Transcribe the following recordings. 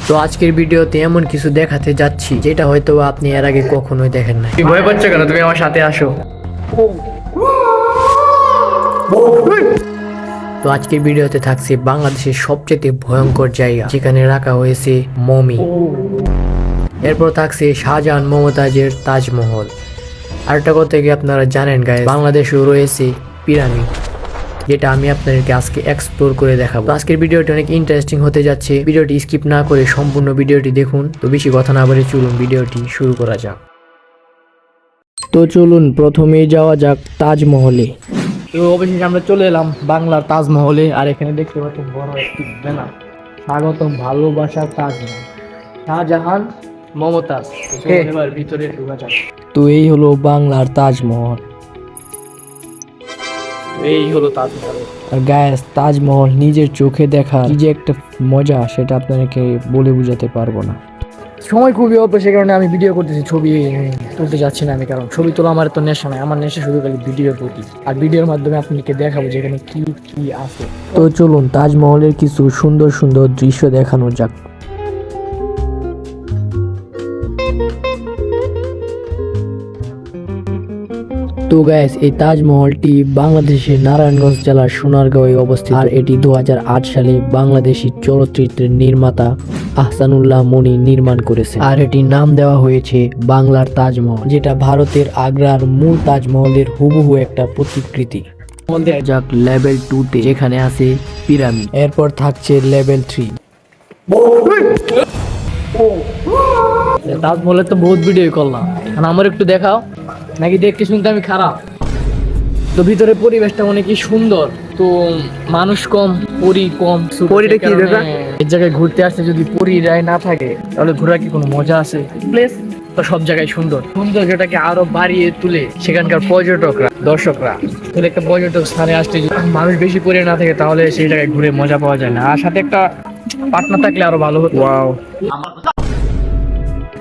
তো আজকের ভিডিওতে এমন কিছু দেখাতে যাচ্ছি যেটা হয়তো আপনি এর আগে কখনোই দেখেন নাই। তুমি ভয় পাচ্ছ কেন? তুমি আমার সাথে আসো। তো আজকের ভিডিওতে থাকছে বাংলাদেশের সবচেয়ে ভয়ঙ্কর জায়গা যেখানে রাখা হয়েছে মমি। এরপর থাকছে শাহজাহান মমতাজের তাজমহল। আরেকটা কথা কি আপনারা জানেন গাইস, বাংলাদেশেও রয়েছে পিরামিড, যেটা আমি আপনাদেরকে আজকে এক্সপ্লোর করে দেখাবো। আজকের ভিডিওটি অনেক ইন্টারেস্টিং হতে যাচ্ছে, ভিডিওটি স্কিপ না করে সম্পূর্ণ ভিডিওটি দেখুন। তো বেশি কথা না বলে চলুন ভিডিওটি শুরু করা যাক। তো চলুন প্রথমেই যাওয়া যাক তাজমহলে। তো অবশেষে আমরা চলে এলাম বাংলার তাজমহলে। আর এখানে দেখতে পাচ্ছেন বড় একটি ব্যানার, স্বাগতম ভালোবাসার তাজমহল, শাহজাহান মমতাজ। এবার ভিতরে ঢোকা যাক। তো এই হলো বাংলার তাজমহল, এই হলো তাজমহল। আর গায়েস, তাজমহল নিজের চোখে দেখা কি যে একটা মজা, সেটা আপনাদেরকে বলে বোঝাতে পারবো না। সময় খুবই অল্প, সে কারণে আমি ভিডিও করতেছি, ছবি তুলতে যাচ্ছি না আমি, কারণ ছবি তোলা আমার তো নেশা নাই, আমার নেশা শুধু খালি ভিডিওর প্রতি। আর ভিডিওর মাধ্যমে আপনাদেরকে দেখাবো যেখানে কি কি আছে। তো চলুন তাজমহলের কিছু সুন্দর সুন্দর দৃশ্য দেখানো যাক। তো গাইস, এই তাজমহলটি বাংলাদেশের নারায়ণগঞ্জ জেলার সোনারগাঁওয়ে অবস্থিত। আর এটি 2008 সালে বাংলাদেশি চলচ্চিত্রের নির্মাতা আহসানুল্লাহ মনি নির্মাণ করেছে। আর এটির নাম দেওয়া হয়েছে বাংলার তাজমহল, যেটা ভারতের আগ্রার মূল তাজমহলের হুবহু একটা প্রতিকৃতি। যাক লেভেল 2 তে, যেখানে আছে পিরামিড। এরপর থাকছে লেভেল 3। তাজমহলের তো বহুত ভিডিও করলাম, আমার একটু দেখাও, নাকি দেখতে শুনতে আমি খারাপ? তো ভিতরে পরিবেশটা অনেকই সুন্দর, তো মানুষ কম, পরি কম। পরিটা কি দেখা, এই জায়গায় ঘুরতে আসতে যদি পরিরাই না থাকে তাহলে ঘোরার কি কোনো মজা আছে? প্লেস তো সব জায়গায় সুন্দর, সৌন্দর্যটাকে আরো বাড়িয়ে তুলে সেখানকার পর্যটকরা, দর্শকরা। তাহলে একটা পর্যটক স্থানে আসতে যদি মানুষ বেশি পরে না থাকে তাহলে সেই জায়গায় ঘুরে মজা পাওয়া যায় না। আর সাথে একটা পার্টনার থাকলে আরো ভালো হতো।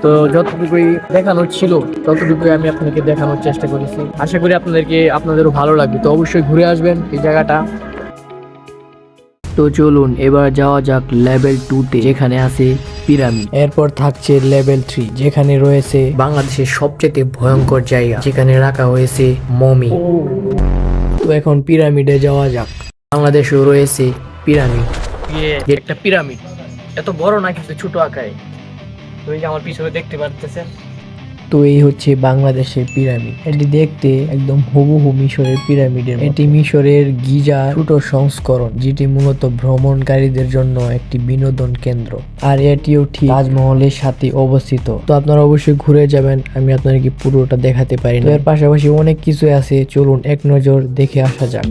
তো যতটুকুই দেখানোর ছিল ততটুকুই আমি আপনাদেরকে দেখানোর চেষ্টা করেছি। আশা করি আপনাদেরও ভালো লাগবে। তো অবশ্যই ঘুরে আসবেন এই জায়গাটা। তো চলুন এবার যাওয়া যাক লেভেল 2 তে, যেখানে আছে পিরামিড। এরপর থাকছে লেভেল 3, যেখানে রয়েছে বাংলাদেশের সবচেয়ে ভয়ঙ্কর জায়গা যেখানে রাখা হয়েছে মমি। তো এখন পিরামিডে যাওয়া যাক। বাংলাদেশেও রয়েছে পিরামিড, একটা পিরামিড এত বড় না, কিন্তু ছোট আকারে। তো এই যে আমার পিছনে দেখতে পাচ্ছেন, তো এই হচ্ছে বাংলাদেশের পিরামিড। এটি দেখতে একদম হুবহু মিশরের পিরামিডের। এটি মিশরের গিজা ছোট সংস্করণ, যেটি মূলত ভ্রমণকারীদের জন্য একটি বিনোদন কেন্দ্র। আর এটিও ঠিক তাজমহলের সাথে অবস্থিত। তো আপনারা অবশ্যই ঘুরে যাবেন, আমি আপনাদেরকে পুরোটা দেখাতে পারি না। এর পাশাপাশি অনেক কিছু আছে, চলুন এক নজর দেখে আসা যাক।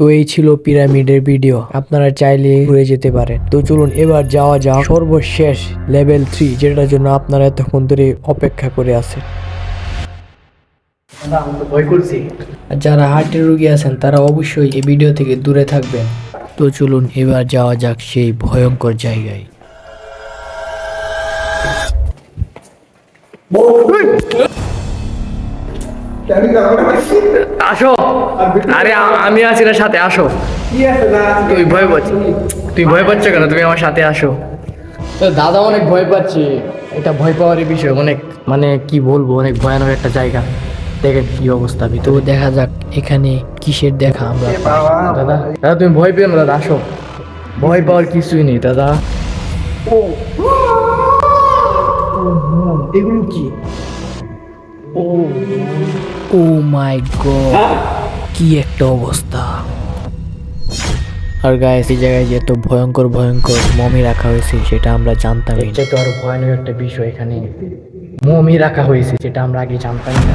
তো এই ছিল পিরামিডের ভিডিও, আপনারা চাইলে ঘুরে যেতে পারেন। তো চলুন এবার যাওয়া যাক সর্বশেষ লেভেল 3, যেটার জন্য আপনারা এতক্ষণ ধরে অপেক্ষা করে আছেন। আর যারা হার্টের রোগী আছেন তারা অবশ্যই এই ভিডিও থেকে দূরে থাকবেন। তো চলুন এবার যাওয়া যাক সেই ভয়ঙ্কর জায়গায়। আসো, আরে আমি আছি না সাথে, আসো। তুই ভয় পাচ্ছ কেন? তুমি আমার সাথে আসো। তো দাদা অনেক ভয় পাচ্ছে, এটা ভয় পাওয়ারই বিষয়। অনেক মানে কি বলবো, অনেক ভয়ানক একটা জায়গা। দেখেন কি অবস্থা। তো দেখা যাক এখানে কিসের দেখা আমরা পাই। দাদা দাদা তুমি ভয় পেও না দাদা, আসো। ভয় পাওয়ার কিছুই নেই দাদা। এগুলো কি? ও মাই গড, কি একটা অবস্থা। আর গাইস, এই জায়গায় যে এত ভয়ঙ্কর ভয়ঙ্কর মমি রাখা হয়েছে সেটা আমরা জানতাম। এটা তো আরো ভয়ানক একটা বিষয়, এখানে মমি রাখা হয়েছে যেটা আমরা আগে জানতাম না।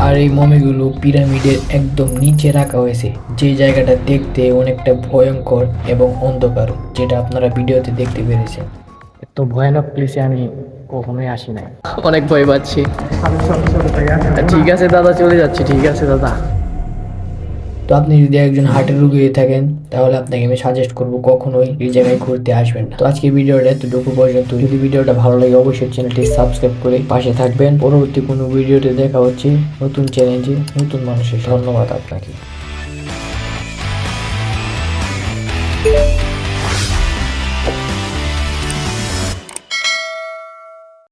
আর এই মমিগুলো পিরামিডের একদম নিচে রাখা হয়েছে, যে জায়গাটা দেখতে অনেকটা ভয়ঙ্কর এবং অন্ধকার, যেটা আপনারা ভিডিওতে দেখতে পেরেছেন। এত ভয়ানক প্লেসে আমি কখনোই আসি নাই, অনেক ভয় পাচ্ছি। ঠিক আছে দাদা, চলে যাচ্ছি। ঠিক আছে দাদা। তো আপনি যদি একজন হার্টের রোগী হয়ে থাকেন তাহলে আপনাকে আমি সাজেস্ট করবো কখনোই এই জায়গায় ঘুরতে আসবেন না। তো আজকে ভিডিওটা এতটুকু পর্যন্ত। যদি ভিডিওটা ভালো লাগে অবশ্যই চ্যানেলটি সাবস্ক্রাইব করে পাশে থাকবেন। পরবর্তী কোনো ভিডিওতে দেখা হচ্ছে নতুন চ্যালেঞ্জে নতুন মানুষের। ধন্যবাদ আপনাকে।